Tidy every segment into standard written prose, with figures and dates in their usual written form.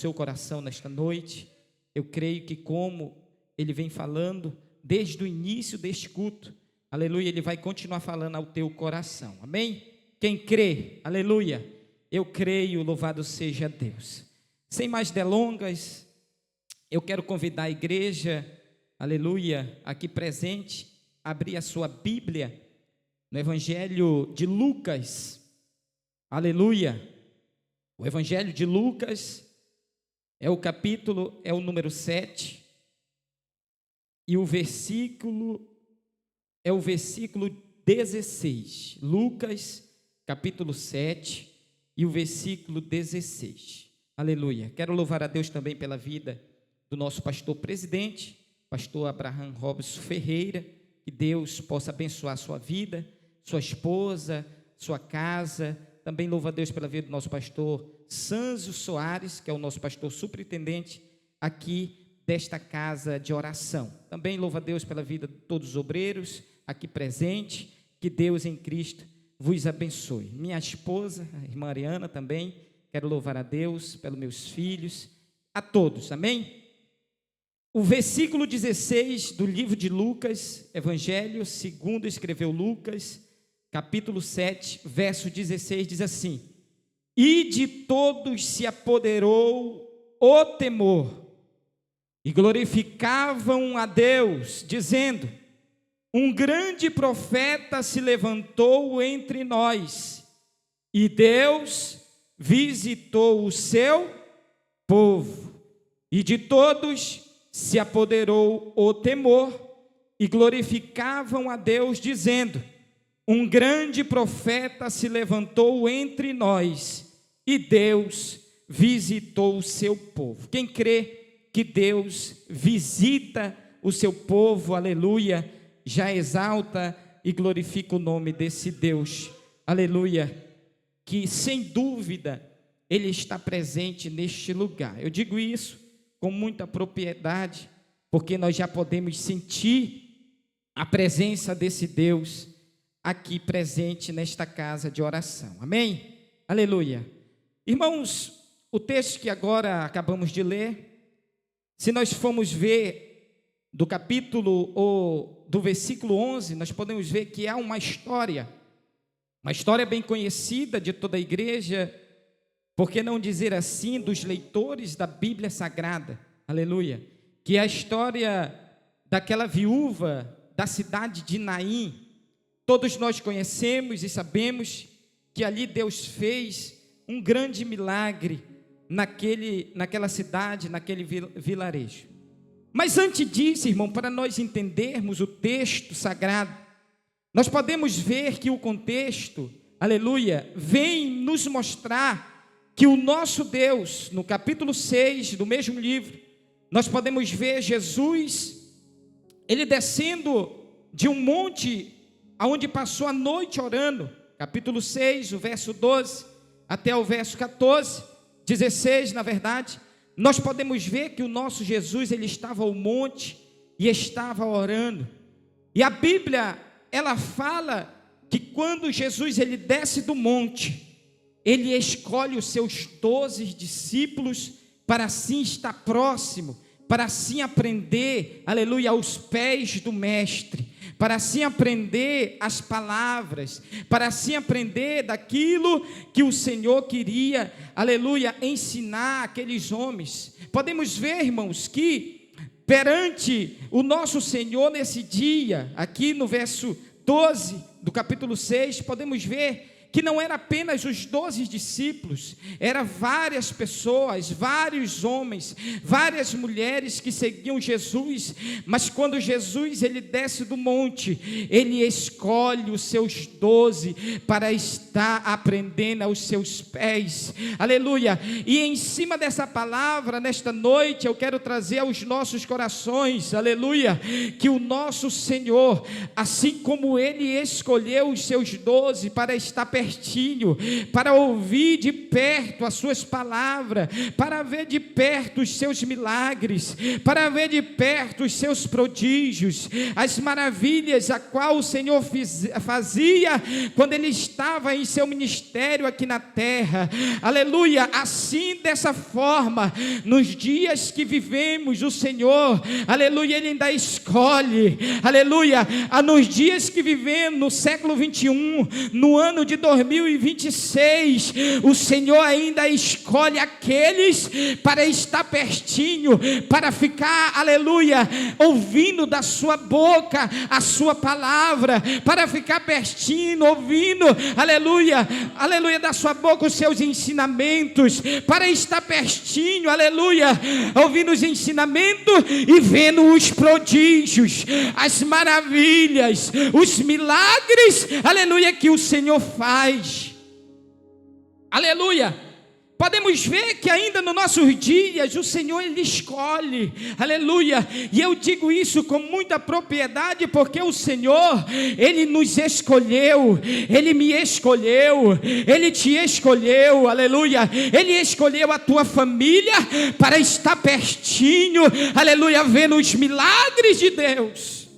seu coração nesta noite. Eu creio que, como ele vem falando desde o início deste culto, aleluia, ele vai continuar falando ao teu coração, amém? Quem crê, aleluia, eu creio, louvado seja Deus. Sem mais delongas, eu quero convidar a igreja, aleluia, aqui presente, a abrir a sua Bíblia no Evangelho de Lucas, aleluia. O Evangelho de Lucas é o capítulo, é o número 7, e o versículo é o versículo 16. Lucas, capítulo 7, e o versículo 16. Aleluia. Quero louvar a Deus também pela vida do nosso pastor presidente, pastor Abraham Robson Ferreira, que Deus possa abençoar a sua vida, sua esposa, sua casa. Também louvo a Deus pela vida do nosso pastor Sanzo Soares, que é o nosso pastor superintendente aqui desta casa de oração. Também louvo a Deus pela vida de todos os obreiros aqui presentes. Que Deus em Cristo vos abençoe. Minha esposa, a irmã Ariana, também quero louvar a Deus pelos meus filhos, a todos, amém? O versículo 16 do livro de Lucas, Evangelho segundo escreveu Lucas, capítulo 7, verso 16, diz assim: e de todos se apoderou o temor, e glorificavam a Deus, dizendo: um grande profeta se levantou entre nós, e Deus visitou o seu povo. E de todos se apoderou o temor, e glorificavam a Deus, dizendo: um grande profeta se levantou entre nós, e Deus visitou o seu povo. Quem crê que Deus visita o seu povo, aleluia, já exalta e glorifica o nome desse Deus, aleluia, que sem dúvida Ele está presente neste lugar. Eu digo isso com muita propriedade, porque nós já podemos sentir a presença desse Deus aqui presente nesta casa de oração, amém? Aleluia. Irmãos, o texto que agora acabamos de ler, se nós formos ver do capítulo ou do versículo 11, nós podemos ver que há uma história bem conhecida de toda a igreja, por que não dizer assim, dos leitores da Bíblia Sagrada, aleluia, que é a história daquela viúva da cidade de Naim. Todos nós conhecemos e sabemos que ali Deus fez um grande milagre naquela cidade, naquele vilarejo. Mas antes disso, irmão, para nós entendermos o texto sagrado, nós podemos ver que o contexto, aleluia, vem nos mostrar que o nosso Deus, no capítulo 6 do mesmo livro, nós podemos ver Jesus, ele descendo de um monte, aonde passou a noite orando, capítulo 6, o verso 12, até o verso 14, 16 na verdade, nós podemos ver que o nosso Jesus, ele estava ao monte e estava orando. E a Bíblia, ela fala que quando Jesus ele desce do monte, ele escolhe os seus 12 discípulos para assim estar próximo, para assim aprender, aleluia, aos pés do mestre, para assim aprender as palavras, para assim aprender daquilo que o Senhor queria, aleluia, ensinar aqueles homens. Podemos ver, irmãos, que perante o nosso Senhor nesse dia, aqui no verso 12 do capítulo 6, podemos ver que não era apenas os 12 discípulos, era várias pessoas, vários homens, várias mulheres que seguiam Jesus, mas quando Jesus ele desce do monte, ele escolhe os seus 12 para estar aprendendo aos seus pés, aleluia. E em cima dessa palavra, nesta noite, eu quero trazer aos nossos corações, aleluia, que o nosso Senhor, assim como ele escolheu os seus 12 para estar perto pertinho, para ouvir de perto as suas palavras, para ver de perto os seus milagres, para ver de perto os seus prodígios, as maravilhas a qual o Senhor fazia quando Ele estava em seu ministério aqui na terra. Aleluia. Assim, dessa forma, nos dias que vivemos, o Senhor, aleluia, Ele ainda escolhe, aleluia, nos dias que vivemos, no século 21, no ano de 2026, o Senhor ainda escolhe aqueles para estar pertinho, para ficar, aleluia, ouvindo da sua boca a sua palavra, para ficar pertinho, ouvindo, aleluia, aleluia, da sua boca os seus ensinamentos, para estar pertinho, aleluia, ouvindo os ensinamentos e vendo os prodígios, as maravilhas, os milagres, aleluia, que o Senhor faz. Aleluia. Podemos ver que ainda nos nossos dias o Senhor Ele escolhe, aleluia, e eu digo isso com muita propriedade, porque o Senhor, Ele nos escolheu, Ele me escolheu, Ele te escolheu, aleluia, Ele escolheu a tua família para estar pertinho, aleluia, vendo os milagres de Deus,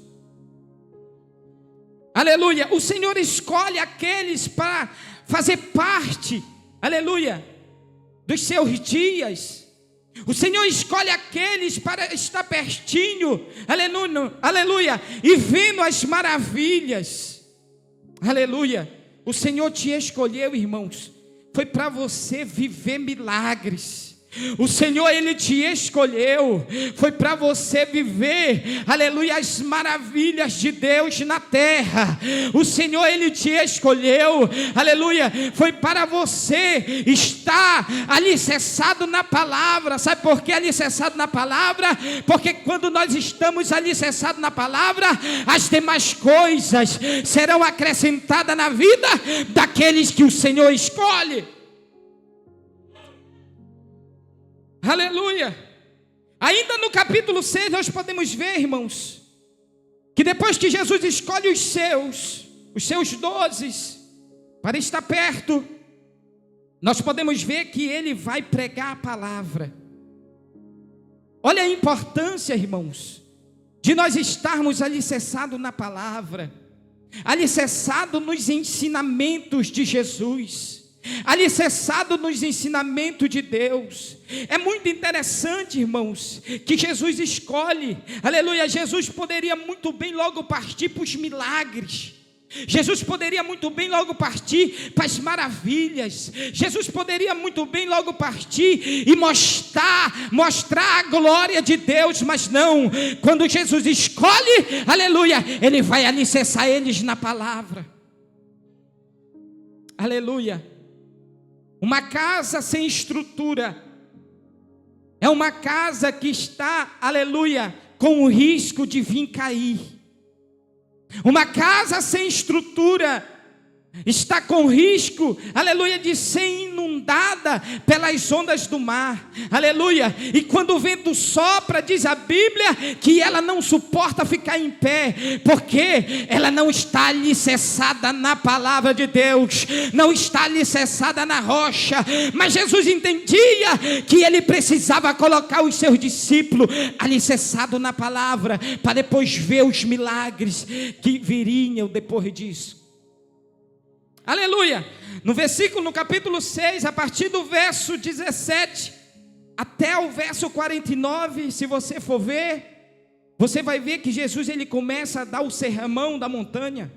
aleluia. O Senhor escolhe aqueles para fazer parte, aleluia, dos seus dias. O Senhor escolhe aqueles para estar pertinho, aleluia, aleluia, e vendo as maravilhas, aleluia. O Senhor te escolheu, irmãos, foi para você viver milagres. O Senhor, Ele te escolheu, foi para você viver, aleluia, as maravilhas de Deus na terra. O Senhor, Ele te escolheu, aleluia, foi para você estar alicerçado na palavra. Sabe por que alicerçado na palavra? Porque quando nós estamos alicerçados na palavra, as demais coisas serão acrescentadas na vida daqueles que o Senhor escolhe. Aleluia. Ainda no capítulo 6 nós podemos ver, irmãos, que depois que Jesus escolhe os seus 12 para estar perto, nós podemos ver que Ele vai pregar a palavra. Olha a importância, irmãos, de nós estarmos alicerçados na palavra, alicerçados nos ensinamentos de Jesus, alicerçado nos ensinamentos de Deus. É muito interessante, irmãos, que Jesus escolhe, aleluia. Jesus poderia muito bem logo partir para os milagres, Jesus poderia muito bem logo partir para as maravilhas, Jesus poderia muito bem logo partir e mostrar a glória de Deus, mas não. Quando Jesus escolhe, aleluia, Ele vai alicerçar eles na palavra, aleluia. Uma casa sem estrutura é uma casa que está, aleluia, com o risco de vir cair. Uma casa sem estrutura está com risco, aleluia, de ser inundada pelas ondas do mar, aleluia. E quando o vento sopra, diz a Bíblia que ela não suporta ficar em pé, porque ela não está alicerçada na palavra de Deus, não está alicerçada na rocha. Mas Jesus entendia que Ele precisava colocar os seus discípulos alicerçados na palavra, para depois ver os milagres que viriam depois disso. Aleluia. No capítulo 6, a partir do verso 17 até o verso 49, se você for ver, você vai ver que Jesus, ele começa a dar o sermão da montanha.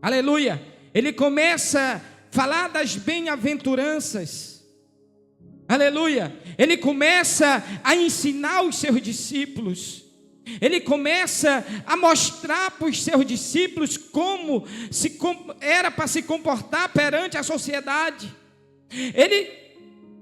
Aleluia. Ele começa a falar das bem-aventuranças. Aleluia. Ele começa a ensinar os seus discípulos. Ele começa a mostrar para os seus discípulos como era para se comportar perante a sociedade. Ele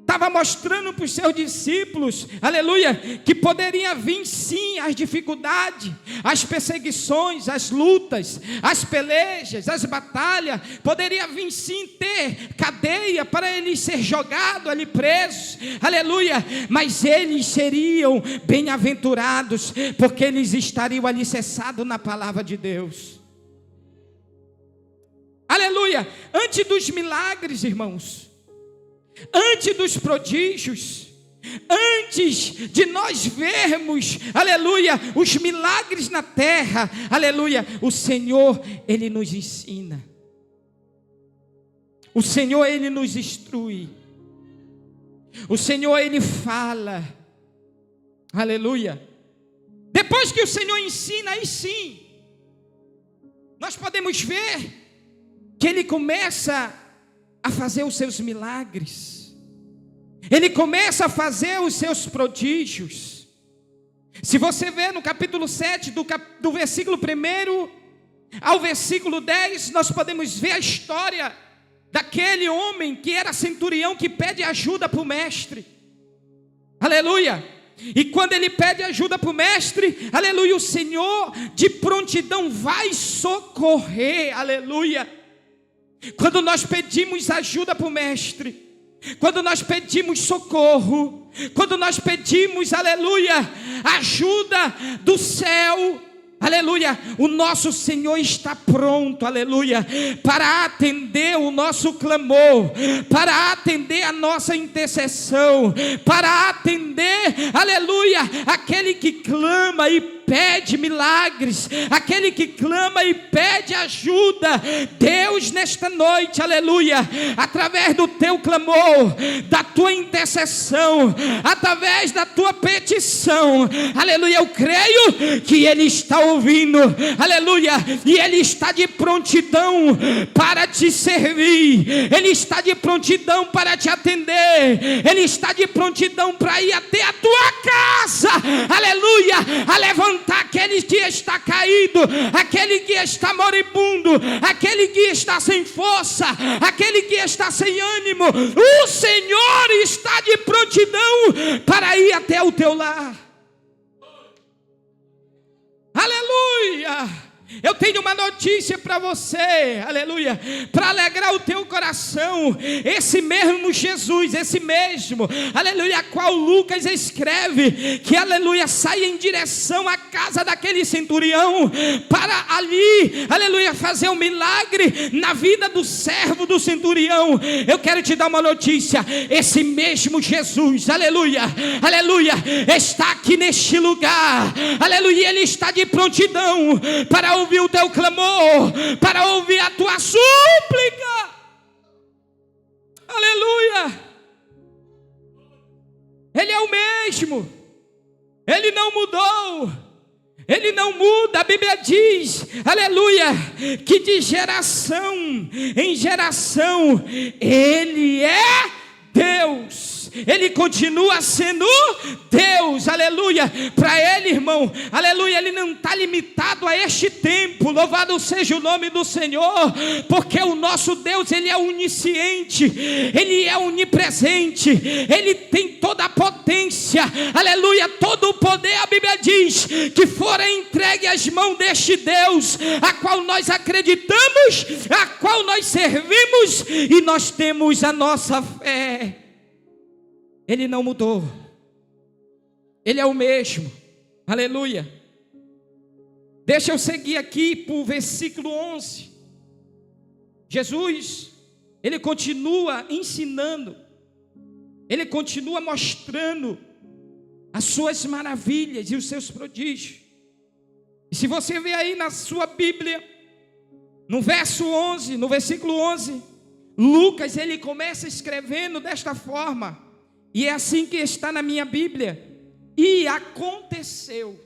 estava mostrando para os seus discípulos, aleluia, que poderia vir sim as dificuldades, as perseguições, as lutas, as pelejas, as batalhas. Poderia vir sim ter cadeia para eles ser jogados ali presos, aleluia. Mas eles seriam bem-aventurados, porque eles estariam alicerçados na palavra de Deus. aleluia, antes dos milagres, irmãos, antes dos prodígios, antes de nós vermos, aleluia, os milagres na terra, aleluia, o Senhor, Ele nos ensina. O Senhor, Ele nos instrui. O Senhor, Ele fala. Aleluia. Depois que o Senhor ensina, aí sim, nós podemos ver que Ele começa a fazer os seus milagres. Ele começa a fazer os seus prodígios. Se você ver no capítulo 7, do versículo 1 ao versículo 10, nós podemos ver a história daquele homem que era centurião, que pede ajuda para o mestre. Aleluia. E quando ele pede ajuda para o mestre, aleluia, o Senhor de prontidão vai socorrer. Aleluia. Quando nós pedimos ajuda para o mestre, quando nós pedimos socorro, quando nós pedimos, aleluia, ajuda do céu, aleluia, o nosso Senhor está pronto, aleluia, para atender o nosso clamor, para atender a nossa intercessão, para atender, aleluia, aquele que clama e pede milagres, aquele que clama e pede ajuda. Deus, nesta noite, aleluia, através do teu clamor, da tua intercessão, através da tua petição, aleluia, eu creio que Ele está ouvindo, aleluia, e Ele está de prontidão para te servir, Ele está de prontidão para te atender, Ele está de prontidão para ir até a tua casa, aleluia, a levantar aquele que está caído, aquele que está moribundo, aquele que está sem força, aquele que está sem ânimo. O Senhor está de prontidão para ir até o teu lar. Aleluia. Eu tenho uma notícia para você, aleluia, para alegrar o teu coração. Esse mesmo Jesus, esse mesmo, aleluia, a qual Lucas escreve, que aleluia, sai em direção à casa daquele centurião, para ali, aleluia, fazer um milagre na vida do servo do centurião. Eu quero te dar uma notícia, esse mesmo Jesus, aleluia, aleluia, está aqui neste lugar, aleluia, Ele está de prontidão para ouvir o teu clamor, para ouvir a tua súplica. Aleluia. Ele é o mesmo, Ele não mudou, Ele não muda. A Bíblia diz, aleluia, que de geração em geração Ele é Deus. Ele continua sendo Deus, aleluia. Para Ele, irmão, aleluia, Ele não está limitado a este tempo. Louvado seja o nome do Senhor, porque o nosso Deus, Ele é onisciente, Ele é onipresente, Ele tem toda a potência, aleluia, todo o poder. A Bíblia diz que fora entregue às mãos deste Deus, a qual nós acreditamos, a qual nós servimos, e nós temos a nossa fé. Ele não mudou, Ele é o mesmo, aleluia. Deixa eu seguir aqui para o versículo 11. Jesus, Ele continua ensinando, Ele continua mostrando as suas maravilhas e os seus prodígios. E se você ver aí na sua Bíblia, no verso 11, no versículo 11, Lucas, ele começa escrevendo desta forma, e é assim que está na minha Bíblia: e aconteceu.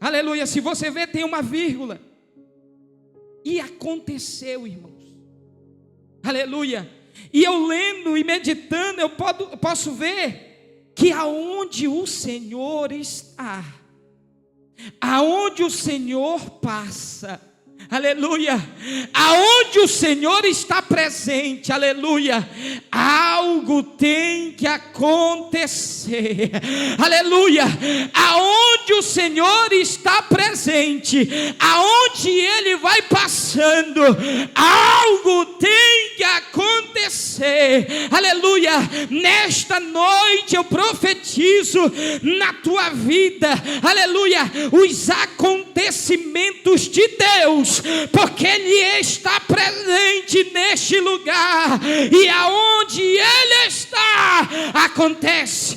Aleluia. Se você ver, tem uma vírgula. E aconteceu, irmãos. Aleluia. E eu lendo e meditando, eu posso ver que aonde o Senhor está, aonde o Senhor passa, aleluia, aonde o Senhor está presente, aleluia, algo tem que acontecer, aleluia, aonde o Senhor está presente, aonde Ele vai passando, algo tem que acontecer. Aleluia. Nesta noite eu profetizo na tua vida, aleluia, os acontecimentos de Deus, porque Ele está presente neste lugar, e aonde Ele está, acontece,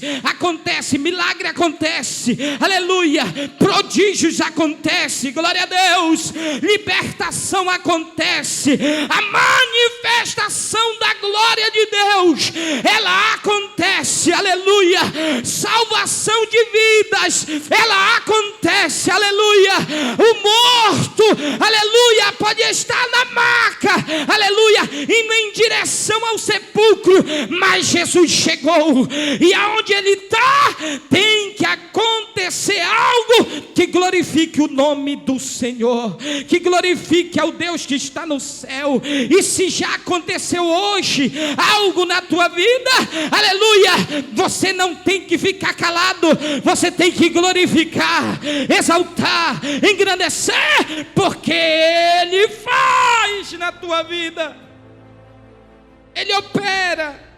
milagre acontece, aleluia, prodígios acontece, glória a Deus, libertação acontece, a manifestação da glória de Deus, ela acontece, aleluia, salvação de vidas, ela acontece, aleluia, o morto, aleluia, pode estar na maca, aleluia, indo em direção ao sepulcro, mas Jesus chegou, e aonde Ele está, tem que acontecer algo que glorifique o nome do Senhor, que glorifique ao Deus que está no céu. E se já aconteceu hoje algo na tua vida, aleluia, você não tem que ficar calado, você tem que glorificar, exaltar, engrandecer, porque Ele faz na tua vida, Ele opera.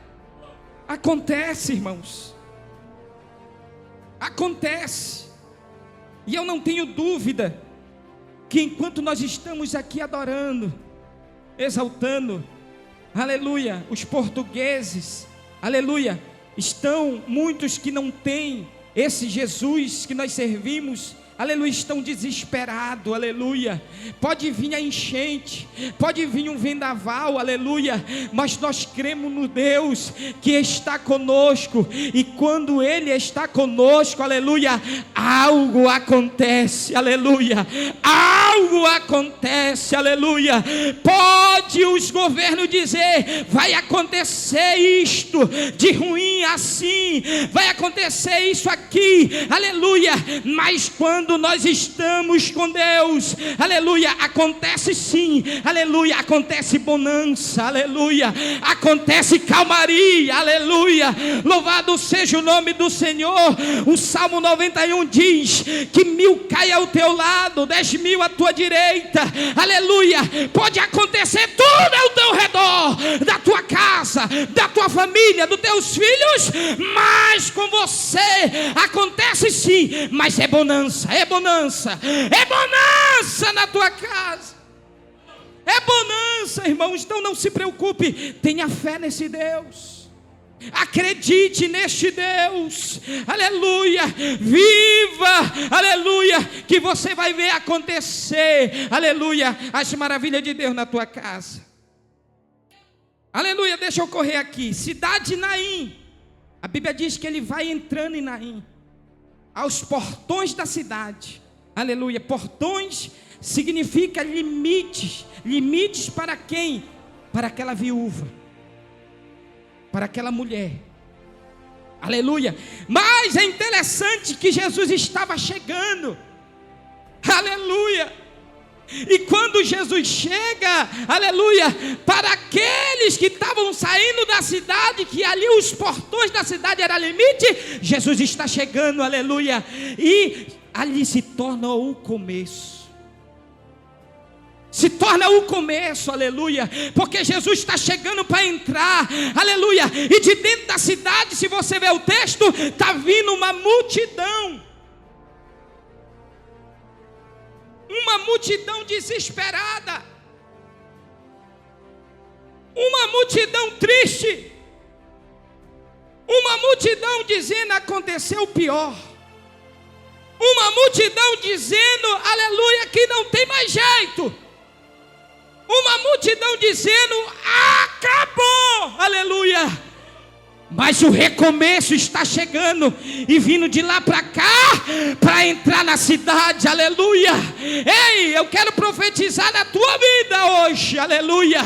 Acontece, irmãos, acontece, e eu não tenho dúvida que enquanto nós estamos aqui adorando, exaltando, aleluia, os portugueses, aleluia, estão muitos que não têm esse Jesus que nós servimos, aleluia, estão desesperados, aleluia, pode vir a enchente, pode vir um vendaval, aleluia, mas nós cremos no Deus que está conosco, e quando Ele está conosco, aleluia, algo acontece, aleluia, algo acontece, aleluia, pode os governos dizer, vai acontecer isto, de ruim assim, vai acontecer isso aqui, aleluia, mas quando nós estamos com Deus, aleluia, acontece sim, aleluia, acontece bonança, aleluia, acontece calmaria, aleluia, louvado seja o nome do Senhor. O Salmo 91 diz que 1000 cai ao teu lado, 10.000 à tua direita, aleluia, pode acontecer tudo ao teu redor, da tua casa, da tua família, dos teus filhos, mas com você acontece sim, mas é bonança, é bonança na tua casa, é bonança, irmãos. Então não se preocupe, tenha fé nesse Deus, acredite neste Deus, aleluia, viva, aleluia, que você vai ver acontecer, aleluia, as maravilhas de Deus na tua casa, aleluia. Deixa eu correr aqui, cidade de Naim, a Bíblia diz que ele vai entrando em Naim, aos portões da cidade, aleluia, portões significa limites, limites para quem? Para aquela viúva, para aquela mulher, aleluia, mas é interessante que Jesus estava chegando, aleluia, e quando Jesus chega, aleluia, para aqueles que estavam saindo da cidade, que ali os portões da cidade era limite, Jesus está chegando, aleluia, e ali se torna o começo. Se torna o começo, aleluia, porque Jesus está chegando para entrar, aleluia, e de dentro da cidade, se você ver o texto, está vindo uma multidão desesperada, uma multidão triste, uma multidão dizendo aconteceu o pior, uma multidão dizendo, aleluia, que não tem mais jeito, uma multidão dizendo acabou, aleluia, mas o recomeço está chegando e vindo de lá para cá, para entrar na cidade, aleluia. Ei, eu quero profetizar na tua vida hoje, aleluia,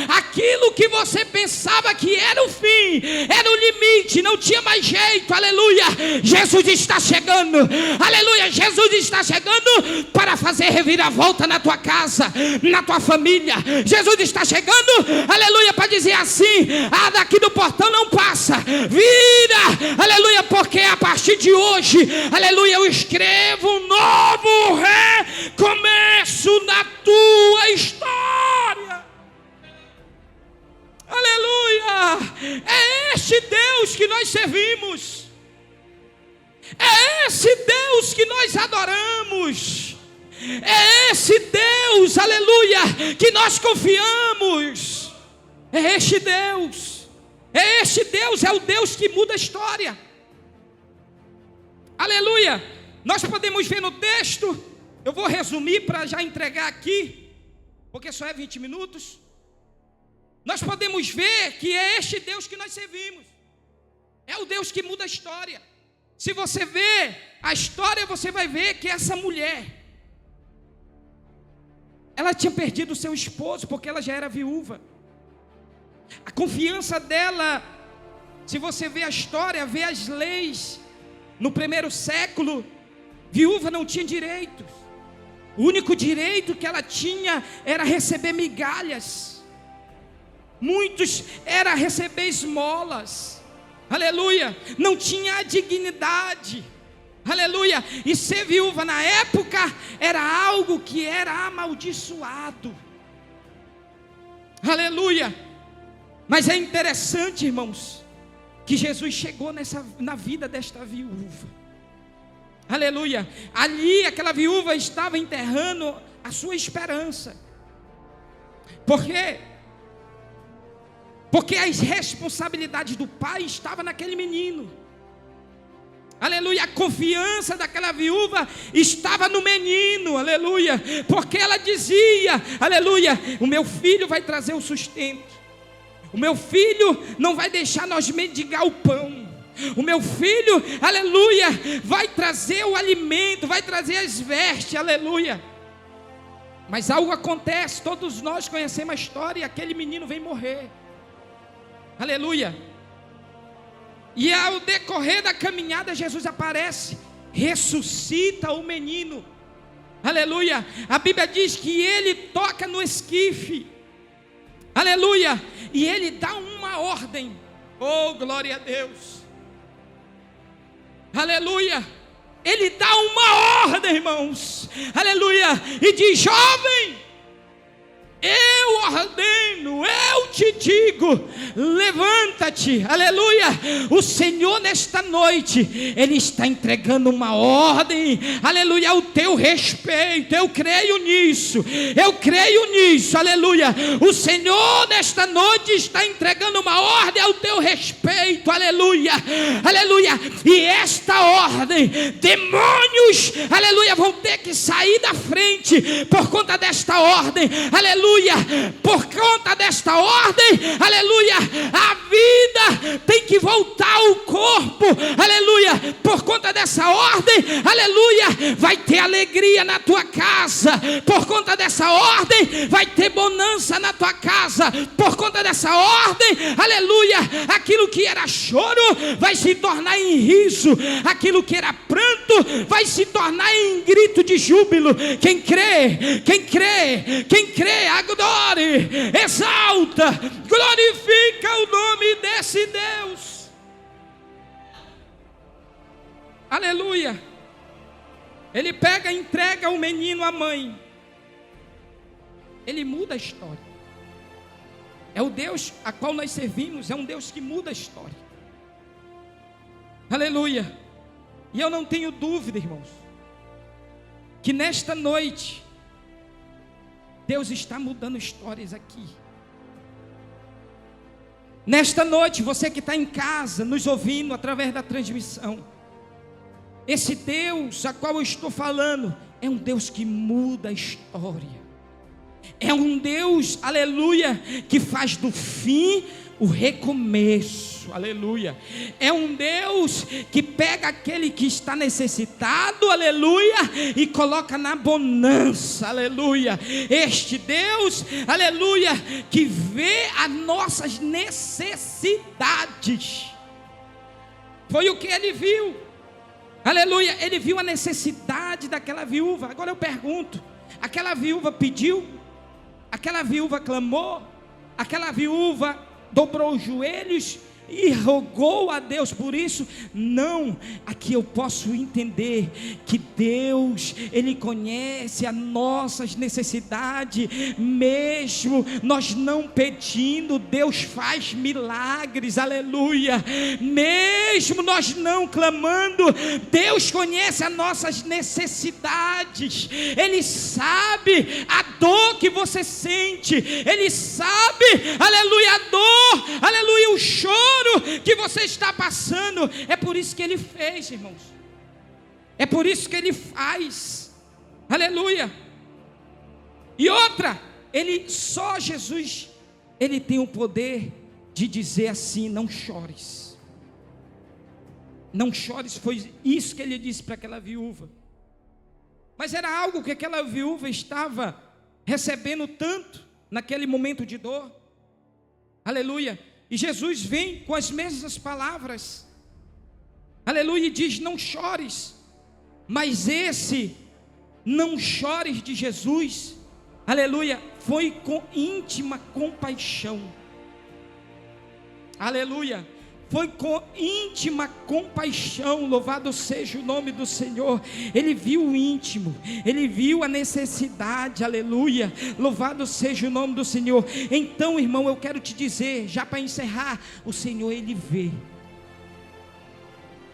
aquilo que você pensava que era o fim, era o limite, não tinha mais jeito, aleluia, Jesus está chegando, aleluia, Jesus está chegando para fazer reviravolta na tua casa, na tua família. Jesus está chegando, aleluia, para dizer assim, daqui do portão não passa, vira, aleluia, porque a partir de hoje, aleluia, eu escrevo um novo recomeço na tua história, Deus que nós servimos. É esse Deus que nós adoramos. É esse Deus, aleluia, que nós confiamos. É este Deus. É este Deus, é o Deus que muda a história. Aleluia. Nós podemos ver no texto, eu vou resumir para já entregar aqui, porque só é 20 minutos. Nós podemos ver que é este Deus que nós servimos. É o Deus que muda a história. Se você vê a história, você vai ver que essa mulher, ela tinha perdido o seu esposo, porque ela já era viúva. A confiança dela, se você vê a história, vê as leis, no primeiro século, viúva não tinha direitos. O único direito que ela tinha era receber migalhas. Muitos era receber esmolas. Aleluia. Não tinha a dignidade. Aleluia. E ser viúva na época era algo que era amaldiçoado. Aleluia. Mas é interessante, irmãos, que Jesus chegou na vida desta viúva. Aleluia. Ali aquela viúva estava enterrando a sua esperança. Por quê? Porque as responsabilidades do pai estavam naquele menino. Aleluia. A confiança daquela viúva estava no menino. Aleluia. Porque ela dizia, aleluia, o meu filho vai trazer o sustento. O meu filho não vai deixar nós mendigar o pão. O meu filho, aleluia, vai trazer o alimento, vai trazer as vestes, aleluia. Mas algo acontece, todos nós conhecemos a história, e aquele menino vem morrer. Aleluia. E ao decorrer da caminhada, Jesus aparece, ressuscita o menino. Aleluia. A Bíblia diz que ele toca no esquife. Aleluia. E ele dá uma ordem. Oh, glória a Deus. Aleluia. Ele dá uma ordem, irmãos. Aleluia. E diz: jovem, eu ordeno, eu te digo, levanta-te. Aleluia. O Senhor nesta noite, Ele está entregando uma ordem, aleluia, ao teu respeito. Eu creio nisso, eu creio nisso, aleluia. O Senhor nesta noite está entregando uma ordem ao teu respeito, aleluia, aleluia. E esta ordem, demônios, aleluia, vão ter que sair da frente por conta desta ordem, aleluia. Por conta desta ordem, aleluia, a vida tem que voltar ao corpo, aleluia. Por conta dessa ordem, aleluia, vai ter alegria na tua casa. Por conta dessa ordem, vai ter bonança na tua casa. Por conta dessa ordem, aleluia, aquilo que era choro vai se tornar em riso, aquilo que era pranto vai se tornar em grito de júbilo. Quem crê, quem crê, quem crê, adore, exalta, glorifica o nome desse Deus. Aleluia. Ele pega e entrega o menino à mãe. Ele muda a história. É o Deus a qual nós servimos, é um Deus que muda a história. Aleluia. E eu não tenho dúvida, irmãos, que nesta noite Deus está mudando histórias aqui. Nesta noite, você que está em casa, nos ouvindo através da transmissão, esse Deus a qual eu estou falando, é um Deus que muda a história. É um Deus, aleluia, que faz do fim o recomeço, aleluia. É um Deus que pega aquele que está necessitado, aleluia, e coloca na bonança, aleluia. Este Deus, aleluia, que vê as nossas necessidades. Foi o que ele viu, aleluia. Ele viu a necessidade daquela viúva. Agora eu pergunto: aquela viúva pediu? Aquela viúva clamou? Aquela viúva dobrou os joelhos? e rogou a Deus por isso? Não, aqui eu posso entender que Deus, Ele conhece as nossas necessidades, mesmo nós não pedindo, Deus faz milagres, aleluia, mesmo nós não clamando, Deus conhece as nossas necessidades, Ele sabe a dor que você sente, Ele sabe, aleluia, a dor, aleluia, o choro que você está passando. É por isso que Ele fez, irmãos, é por isso que Ele faz, aleluia. E outra, só Jesus, Ele tem o poder de dizer assim: não chores, não chores. Foi isso que Ele disse para aquela viúva, mas era algo que aquela viúva estava recebendo tanto naquele momento de dor, aleluia. E Jesus vem com as mesmas palavras, aleluia, e diz: não chores. Mas esse não chores de Jesus, aleluia, foi com íntima compaixão, aleluia, foi com íntima compaixão. Louvado seja o nome do Senhor. Ele viu o íntimo, Ele viu a necessidade, aleluia, louvado seja o nome do Senhor. Então, irmão, eu quero te dizer, já para encerrar, o Senhor, Ele vê,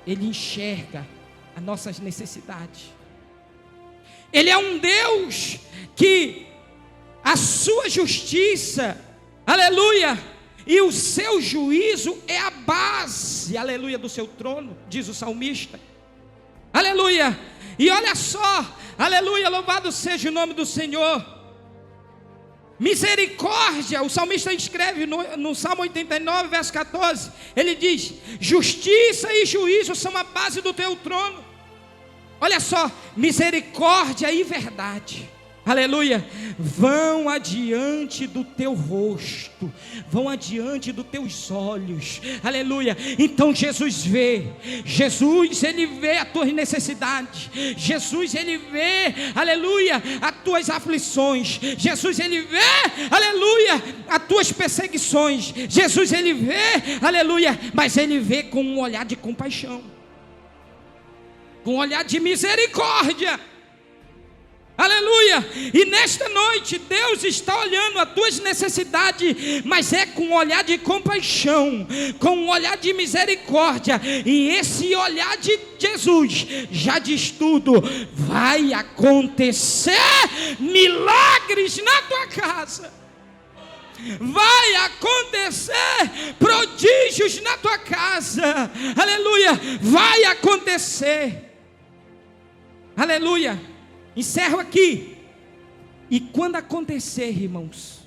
Ele enxerga as nossas necessidades. Ele é um Deus que a sua justiça, aleluia, e o seu juízo é a base, aleluia, do seu trono, diz o salmista, aleluia. E olha só, aleluia, louvado seja o nome do Senhor. Misericórdia, o salmista escreve no Salmo 89, verso 14, ele diz: justiça e juízo são a base do teu trono. Olha só, misericórdia e verdade, aleluia, vão adiante do teu rosto, vão adiante dos teus olhos, aleluia. Então Jesus vê, Jesus, Ele vê as tuas necessidades, Jesus, Ele vê, aleluia, as tuas aflições, Jesus, Ele vê, aleluia, as tuas perseguições, Jesus, Ele vê, aleluia, mas Ele vê com um olhar de compaixão, com um olhar de misericórdia, aleluia. E nesta noite Deus está olhando as tuas necessidades, mas é com um olhar de compaixão, com um olhar de misericórdia. E esse olhar de Jesus já diz tudo: vai acontecer milagres na tua casa, vai acontecer prodígios na tua casa, aleluia, vai acontecer, aleluia. Encerro aqui. E quando acontecer, irmãos,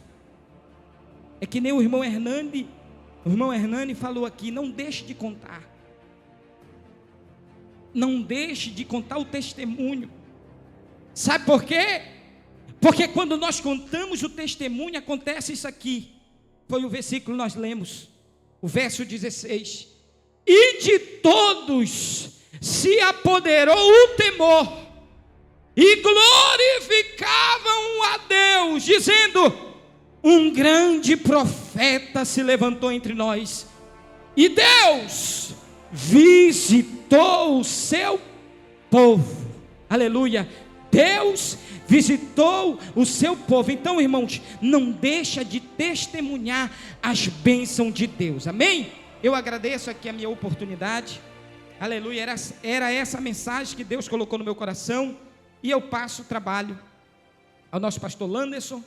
é que nem o irmão Hernani falou aqui: não deixe de contar, não deixe de contar o testemunho. Sabe por quê? Porque quando nós contamos o testemunho, acontece isso aqui. Foi o versículo que nós lemos, o verso 16: e de todos se apoderou o temor, e glorificavam a Deus, dizendo: um grande profeta se levantou entre nós, e Deus visitou o seu povo, aleluia. Deus visitou o seu povo. Então, irmãos, não deixa de testemunhar as bênçãos de Deus, amém? Eu agradeço aqui a minha oportunidade, aleluia. Era essa mensagem que Deus colocou no meu coração. E eu passo o trabalho ao nosso pastor Landerson,